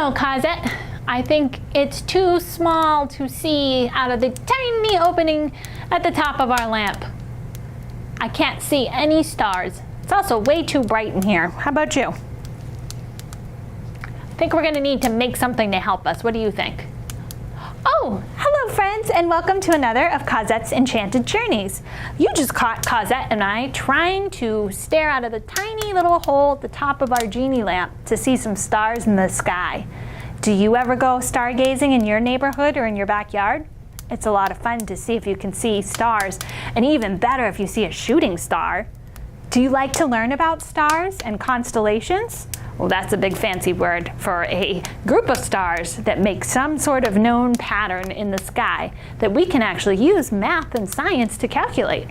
know, Cosette. I think it's too small to see out of the tiny opening at the top of our lamp. I can't see any stars. It's also way too bright in here. How about you? I think we're gonna need to make something to help us. What do you think? Oh, hello friends, and welcome to another of Cosette's Enchanted Journeys. You just caught Cosette and I trying to stare out of the tiny little hole at the top of our genie lamp to see some stars in the sky. Do you ever go stargazing in your neighborhood or in your backyard? It's a lot of fun to see if you can see stars, and even better if you see a shooting star. Do you like to learn about stars and constellations? Well, that's a big fancy word for a group of stars that make some sort of known pattern in the sky that we can actually use math and science to calculate.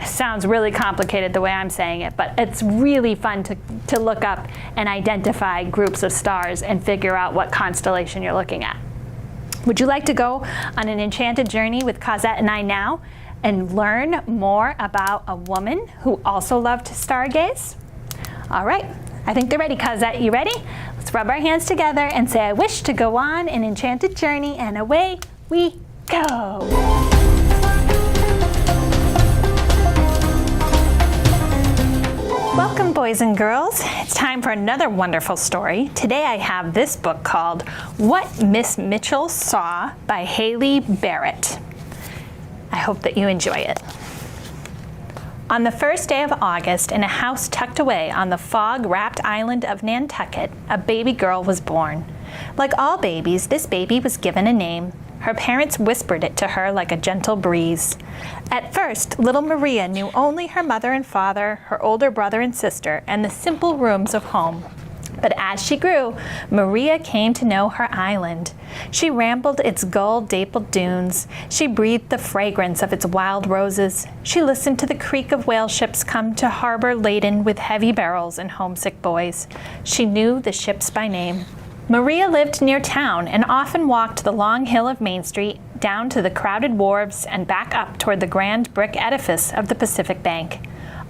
Sounds really complicated the way I'm saying it, but it's really fun to look up and identify groups of stars and figure out what constellation you're looking at. Would you like to go on an enchanted journey with Cosette and I now and learn more about a woman who also loved to stargaze? All right, I think they're ready, Cosette. You ready? Let's rub our hands together and say, I wish to go on an enchanted journey, and away we go. Welcome, boys and girls. It's time for another wonderful story. Today I have this book called What Miss Mitchell Saw by Hayley Barrett. I hope that you enjoy it. On the first day of August, in a house tucked away on the fog-wrapped island of Nantucket, a baby girl was born. Like all babies, this baby was given a name. Her parents whispered it to her like a gentle breeze. At first, little Maria knew only her mother and father, her older brother and sister, and the simple rooms of home. But as she grew, Maria came to know her island. She rambled its gold-dappled dunes. She breathed the fragrance of its wild roses. She listened to the creak of whale ships come to harbor laden with heavy barrels and homesick boys. She knew the ships by name. Maria lived near town and often walked the long hill of Main Street, down to the crowded wharves and back up toward the grand brick edifice of the Pacific Bank.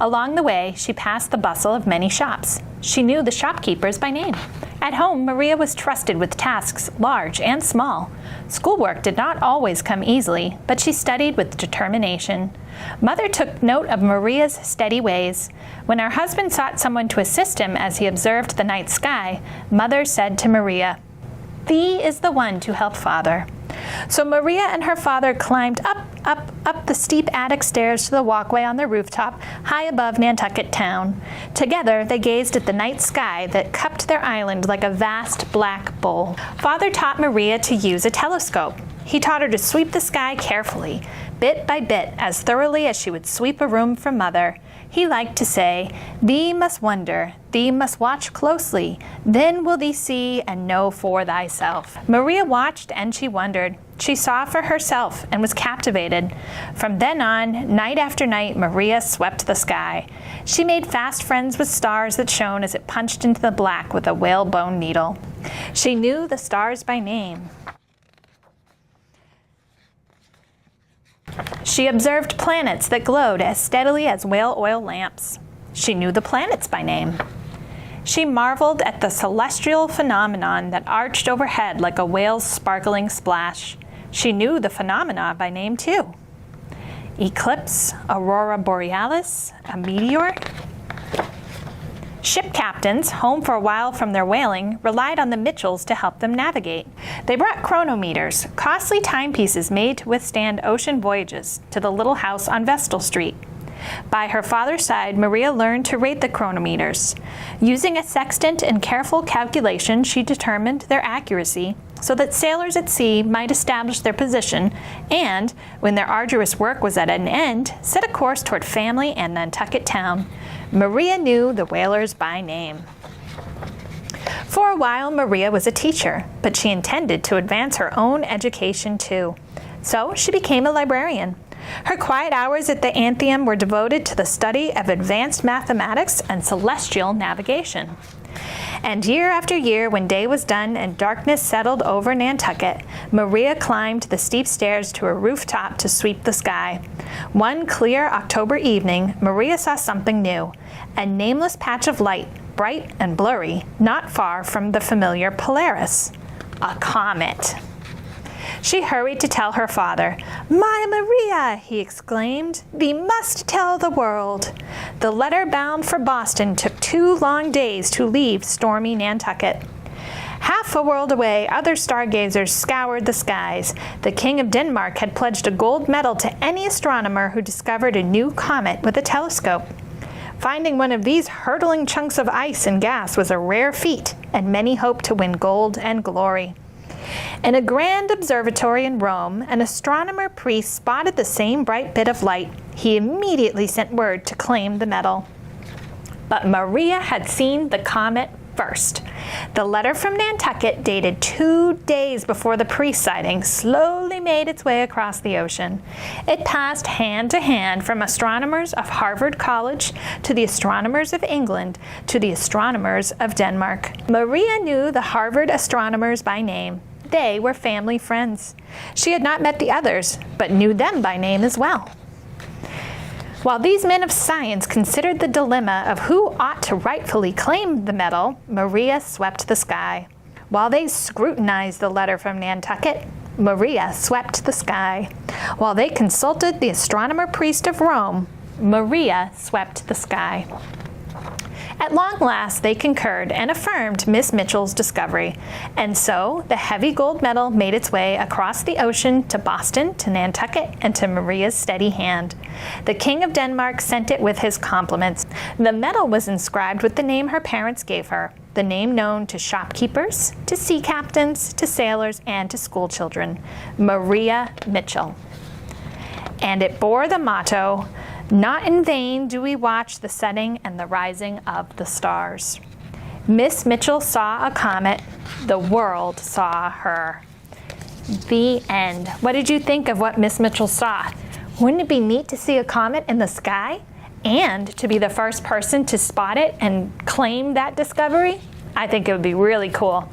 Along the way, she passed the bustle of many shops. She knew the shopkeepers by name. At home, Maria was trusted with tasks large and small. Schoolwork did not always come easily, but she studied with determination. Mother took note of Maria's steady ways. When her husband sought someone to assist him as he observed the night sky, Mother said to Maria, "Thee is the one to help Father." So Maria and her father climbed up the steep attic stairs to the walkway on the rooftop high above Nantucket town. Together, they gazed at the night sky that cupped their island like a vast black bowl. Father taught Maria to use a telescope. He taught her to sweep the sky carefully, bit by bit, as thoroughly as she would sweep a room for Mother. He liked to say, "Thee must wonder, thee must watch closely, then will thee see and know for thyself." Maria watched and she wondered. She saw for herself and was captivated. From then on, night after night, Maria swept the sky. She made fast friends with stars that shone as it punched into the black with a whalebone needle. She knew the stars by name. She observed planets that glowed as steadily as whale oil lamps. She knew the planets by name. She marveled at the celestial phenomenon that arched overhead like a whale's sparkling splash. She knew the phenomena by name too. Eclipse, aurora borealis, a meteor. Ship captains, home for a while from their whaling, relied on the Mitchells to help them navigate. They brought chronometers, costly timepieces made to withstand ocean voyages, to the little house on Vestal Street. By her father's side, Maria learned to rate the chronometers. Using a sextant and careful calculation, she determined their accuracy so that sailors at sea might establish their position and, when their arduous work was at an end, set a course toward family and Nantucket town. Maria knew the whalers by name. For a while, Maria was a teacher, but she intended to advance her own education too. So she became a librarian. Her quiet hours at the Athenaeum were devoted to the study of advanced mathematics and celestial navigation. And year after year, when day was done and darkness settled over Nantucket, Maria climbed the steep stairs to a rooftop to sweep the sky. One clear October evening, Maria saw something new, a nameless patch of light bright and blurry, not far from the familiar Polaris, a comet. She hurried to tell her father. "My Maria," he exclaimed, "thee must tell the world." The letter bound for Boston took 2 long days to leave stormy Nantucket. Half a world away, other stargazers scoured the skies. The King of Denmark had pledged a gold medal to any astronomer who discovered a new comet with a telescope. Finding one of these hurtling chunks of ice and gas was a rare feat, and many hoped to win gold and glory. In a grand observatory in Rome, an astronomer priest spotted the same bright bit of light. He immediately sent word to claim the medal. But Maria had seen the comet first. The letter from Nantucket, dated 2 days before the priest sighting, slowly made its way across the ocean. It passed hand to hand from astronomers of Harvard College to the astronomers of England to the astronomers of Denmark. Maria knew the Harvard astronomers by name. They were family friends. She had not met the others, but knew them by name as well. While these men of science considered the dilemma of who ought to rightfully claim the medal, Maria swept the sky. While they scrutinized the letter from Nantucket, Maria swept the sky. While they consulted the astronomer priest of Rome, Maria swept the sky. At long last, they concurred and affirmed Miss Mitchell's discovery. And so, the heavy gold medal made its way across the ocean to Boston, to Nantucket, and to Maria's steady hand. The King of Denmark sent it with his compliments. The medal was inscribed with the name her parents gave her, the name known to shopkeepers, to sea captains, to sailors, and to schoolchildren, Maria Mitchell. And it bore the motto, "Not in vain do we watch the setting and the rising of the stars." Miss Mitchell saw a comet. The world saw her. The end. What did you think of what Miss Mitchell saw? Wouldn't it be neat to see a comet in the sky and to be the first person to spot it and claim that discovery? I think it would be really cool.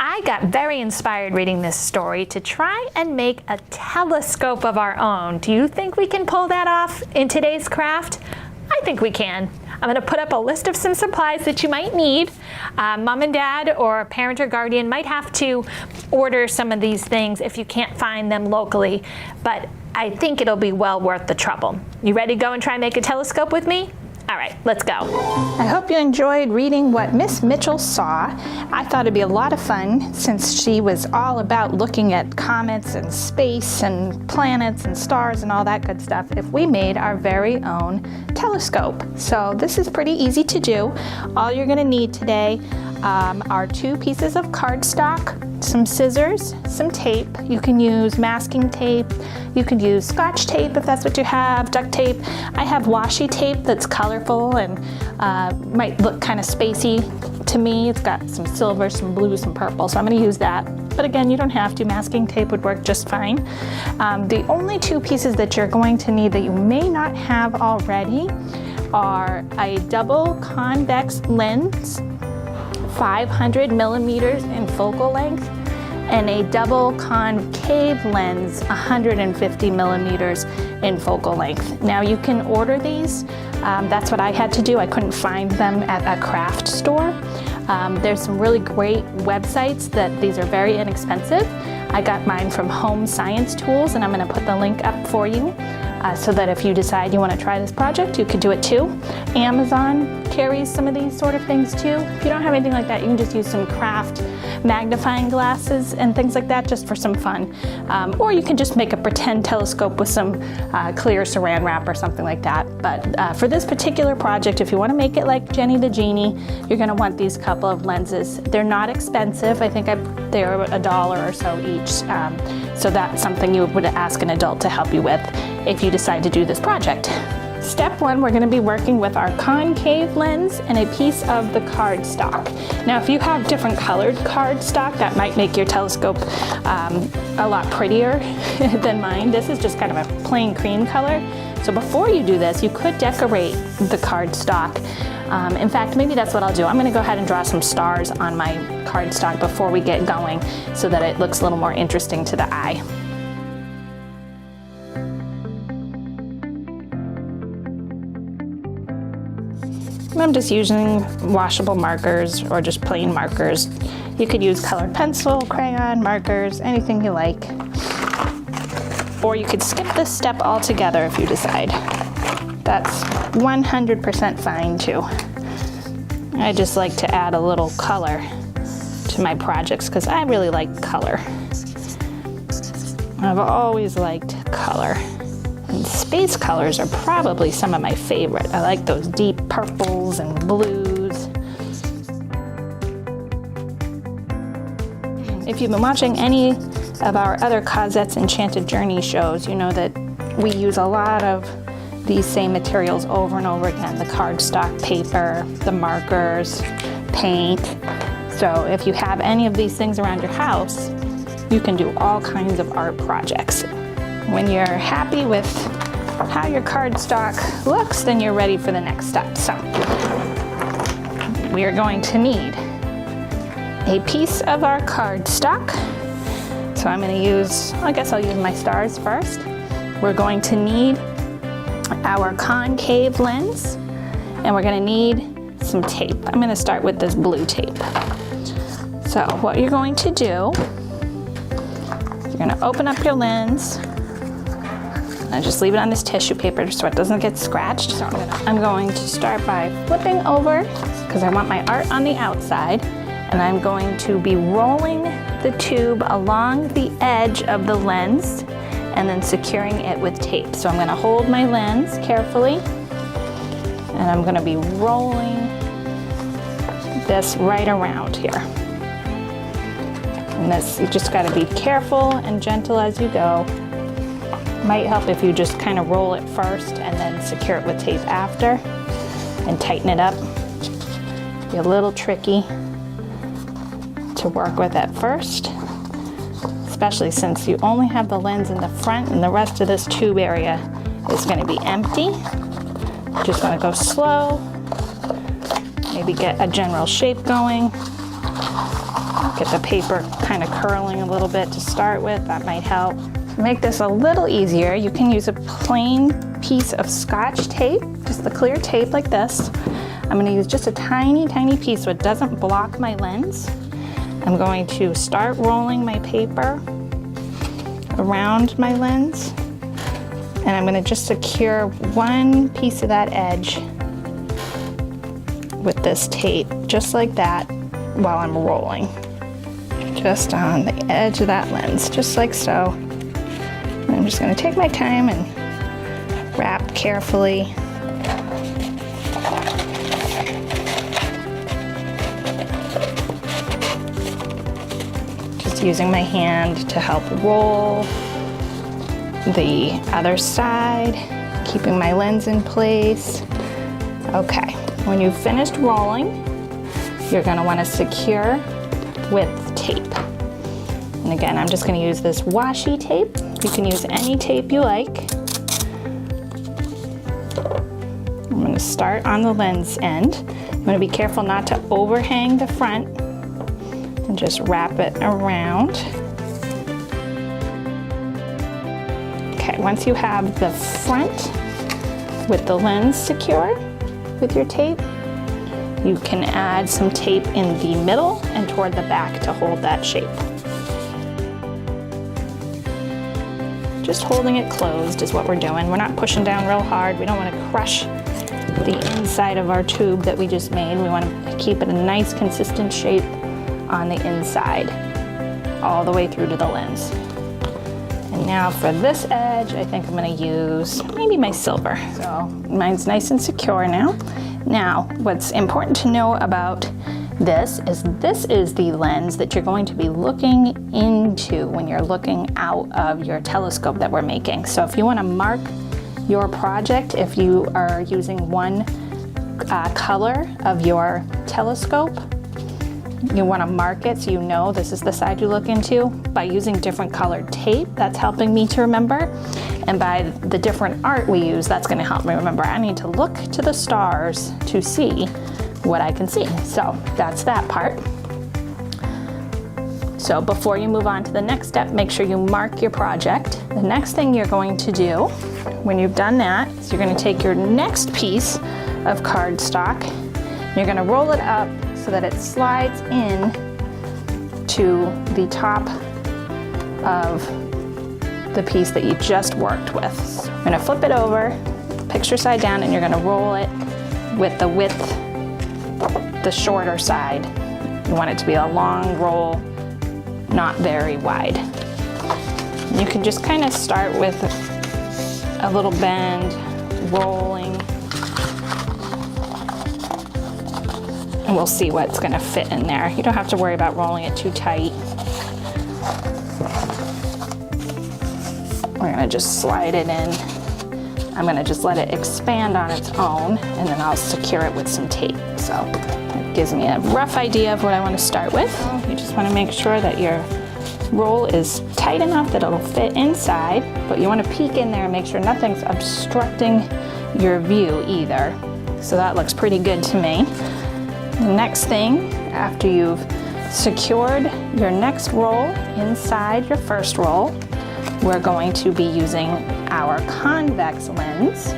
I got very inspired reading this story to try and make a telescope of our own. Do you think we can pull that off in today's craft? I think we can. I'm going to put up a list of some supplies that you might need. Mom and dad or a parent or guardian might have to order some of these things if you can't find them locally, but I think it'll be well worth the trouble. You ready to go and try and make a telescope with me? All right, let's go. I hope you enjoyed reading what Miss Mitchell saw. I thought it'd be a lot of fun since she was all about looking at comets and space and planets and stars and all that good stuff if we made our very own telescope. So this is pretty easy to do. All you're gonna need today are 2 pieces of cardstock, some scissors, some tape. You can use masking tape. You could use Scotch tape if that's what you have, duct tape. I have washi tape that's colorful and might look kind of spacey to me. It's got some silver, some blue, some purple, so I'm going to use that. But again, you don't have to. Masking tape would work just fine. The only 2 pieces that you're going to need that you may not have already are a double convex lens, 500 millimeters in focal length, and a double concave lens, 150 millimeters in focal length. Now you can order these. That's what I had to do. I couldn't find them at a craft store. There's some really great websites that these are very inexpensive. I got mine from Home Science Tools, and I'm going to put the link up for you so that if you decide you want to try this project, you could do it too. Amazon carries some of these sort of things too. If you don't have anything like that, you can just use some craft magnifying glasses and things like that just for some fun. Or you can just make a pretend telescope with some clear saran wrap or something like that. But for this particular project, if you want to make it like Jenny the Genie, you're going to want these couple of lenses. They're not expensive. I think they're $1 or so each. So that's something you would ask an adult to help you with if you decide to do this project. Step 1, we're going to be working with our concave lens and a piece of the cardstock. Now, if you have different colored cardstock, that might make your telescope a lot prettier than mine. This is just kind of a plain cream color. So before you do this, you could decorate the cardstock. In fact, maybe that's what I'll do. I'm going to go ahead and draw some stars on my cardstock before we get going so that it looks a little more interesting to the eye. I'm just using washable markers or just plain markers. You could use colored pencil, crayon, markers, anything you like. Or you could skip this step altogether if you decide. That's 100% fine too. I just like to add a little color to my projects because I really like color. I've always liked color. And space colors are probably some of my favorite. I like those deep purples and blues. If you've been watching any of our other Cosette's Enchanted Journey shows, you know that we use a lot of these same materials over and over again. The cardstock paper, the markers, paint. So if you have any of these things around your house, you can do all kinds of art projects. When you're happy with how your cardstock looks, then you're ready for the next step. So we are going to need a piece of our cardstock. So I'm going to use, I guess I'll use my stars first. We're going to need our concave lens, and we're going to need some tape. I'm going to start with this blue tape. So what you're going to do, you're going to open up your lens and just leave it on this tissue paper so it doesn't get scratched. So I'm going to start by flipping over because I want my art on the outside, and I'm going to be rolling the tube along the edge of the lens and then securing it with tape. So I'm going to hold my lens carefully, and I'm going to be rolling this right around here. And this, you just got to be careful and gentle as you go. Might help if you just kind of roll it first and then secure it with tape after and tighten it up. Be a little tricky to work with at first, especially since you only have the lens in the front and the rest of this tube area is going to be empty. Just want to go slow, maybe get a general shape going. Get the paper kind of curling a little bit to start with, that might help. To make this a little easier, you can use a plain piece of Scotch tape, just the clear tape like this. I'm going to use just a tiny, tiny piece so it doesn't block my lens. I'm going to start rolling my paper around my lens, and I'm going to just secure one piece of that edge with this tape, just like that, while I'm rolling. Just on the edge of that lens, just like so. And I'm just going to take my time and wrap carefully. Just using my hand to help roll the other side, keeping my lens in place. Okay, when you've finished rolling, you're going to want to secure with tape. And again, I'm just going to use this washi tape. You can use any tape you like. I'm going to start on the lens end. I'm going to be careful not to overhang the front and just wrap it around. Okay, once you have the front with the lens secure with your tape, you can add some tape in the middle and toward the back to hold that shape. Just holding it closed is what we're doing. We're not pushing down real hard. We don't want to crush the inside of our tube that we just made. We want to keep it a nice consistent shape on the inside, all the way through to the lens. And now for this edge, I think I'm going to use maybe my silver. So mine's nice and secure now. Now, what's important to know about this is the lens that you're going to be looking into when you're looking out of your telescope that we're making. So if you want to mark your project, if you are using one color of your telescope, you want to mark it so you know this is the side you look into by using different colored tape. That's helping me to remember. And by the different art we use, that's going to help me remember. I need to look to the stars to see what I can see. So that's that part. So before you move on to the next step, make sure you mark your project. The next thing you're going to do when you've done that is you're going to take your next piece of cardstock You're gonna roll it up so that it slides in to the top of the piece that you just worked with. So you're gonna flip it over, picture side down, and you're gonna roll it with the width, the shorter side. You want it to be a long roll, not very wide. You can just kind of start with a little bend, rolling, and we'll see what's gonna fit in there. You don't have to worry about rolling it too tight. We're gonna just slide it in. I'm gonna just let it expand on its own, and then I'll secure it with some tape. So it gives me a rough idea of what I want to start with. You just want to make sure that your roll is tight enough that it'll fit inside, but you want to peek in there and make sure nothing's obstructing your view either. So that looks pretty good to me. The next thing, after you've secured your next roll inside your first roll, we're going to be using our convex lens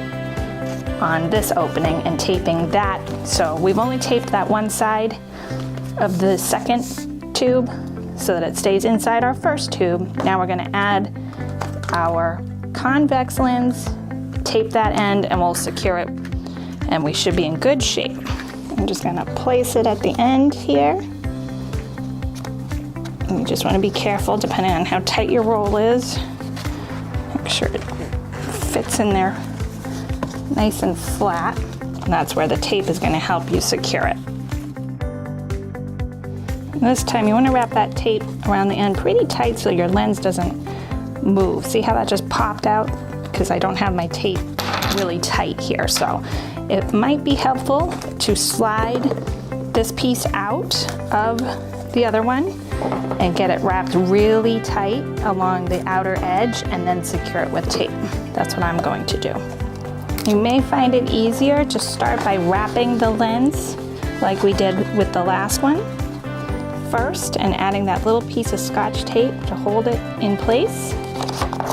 on this opening and taping that. So we've only taped that one side of the second tube so that it stays inside our first tube. Now we're gonna add our convex lens, tape that end, and we'll secure it, and we should be in good shape. I'm just gonna place it at the end here. And you just wanna be careful depending on how tight your roll is. Make sure it fits in there nice and flat. And that's where the tape is gonna help you secure it. And this time you wanna wrap that tape around the end pretty tight so your lens doesn't move. See how that just popped out? Because I don't have my tape really tight here. So it might be helpful to slide this piece out of the other one and get it wrapped really tight along the outer edge and then secure it with tape. That's what I'm going to do. You may find it easier to start by wrapping the lens like we did with the last one first and adding that little piece of Scotch tape to hold it in place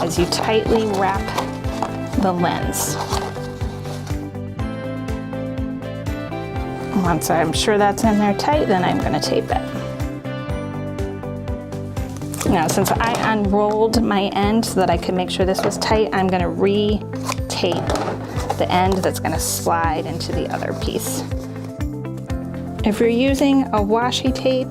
as you tightly wrap the lens. Once I'm sure that's in there tight, then I'm going to tape it. Now, since I unrolled my end so that I could make sure this was tight, I'm going to re-tape the end that's going to slide into the other piece. If you're using a washi tape,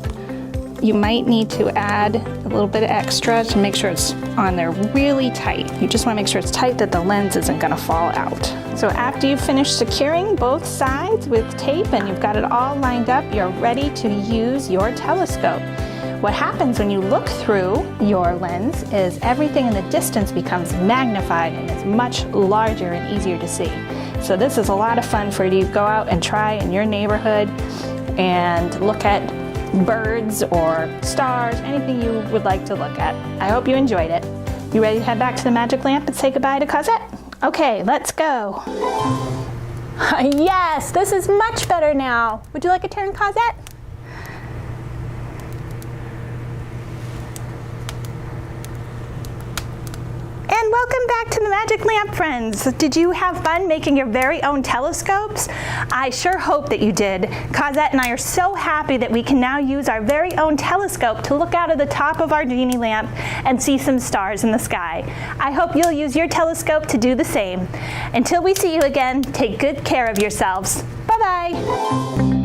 you might need to add a little bit of extra to make sure it's on there really tight. You just want to make sure it's tight that the lens isn't going to fall out. So after you've finished securing both sides with tape and you've got it all lined up, you're ready to use your telescope. What happens when you look through your lens is everything in the distance becomes magnified and is much larger and easier to see. So this is a lot of fun for you to go out and try in your neighborhood and look at birds or stars, anything you would like to look at. I hope you enjoyed it. You ready to head back to the magic lamp and say goodbye to Cosette? Okay, let's go. Yes, this is much better now. Would you like a turn, Cosette? And welcome back to the Magic Lamp, friends. Did you have fun making your very own telescopes? I sure hope that you did. Cosette and I are so happy that we can now use our very own telescope to look out of the top of our genie lamp and see some stars in the sky. I hope you'll use your telescope to do the same. Until we see you again, take good care of yourselves. Bye-bye.